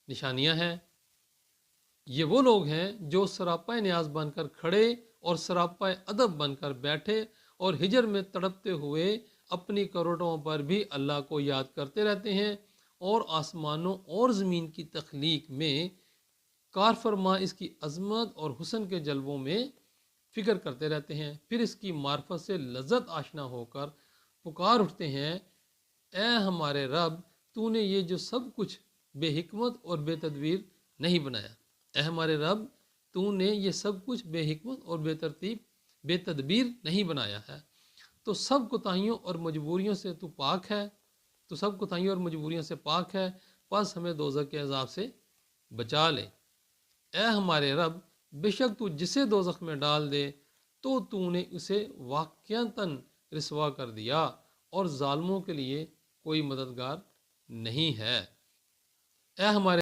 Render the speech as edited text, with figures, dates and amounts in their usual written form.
نشانیاں ہیں۔ یہ وہ لوگ ہیں جو سراپا نیاز بن کر کھڑے اور سراپا ادب بن کر بیٹھے اور ہجر میں تڑپتے ہوئے اپنی کروٹوں پر بھی اللہ کو یاد کرتے رہتے ہیں، اور آسمانوں اور زمین کی تخلیق میں کار فرما اس کی عظمت اور حسن کے جلووں میں فکر کرتے رہتے ہیں، پھر اس کی معرفت سے لذت آشنا ہو کر پکار اٹھتے ہیں، اے ہمارے رب، تو نے یہ جو سب کچھ بے حکمت اور بے تدبیر نہیں بنایا۔ اے ہمارے رب، تو نے یہ سب کچھ بے حکمت اور بے ترتیب بے تدبیر نہیں بنایا ہے، تو سب کوتاہیوں اور مجبوریوں سے تو پاک ہے، تو سب کوتاہیوں اور مجبوریوں سے پاک ہے، پس ہمیں دوزخ کے عذاب سے بچا لے۔ اے ہمارے رب، بے شک تو جسے دوزخ میں ڈال دے تو نے اسے واقعتاً رسوا کر دیا، اور ظالموں کے لیے کوئی مددگار نہیں ہے۔ اے ہمارے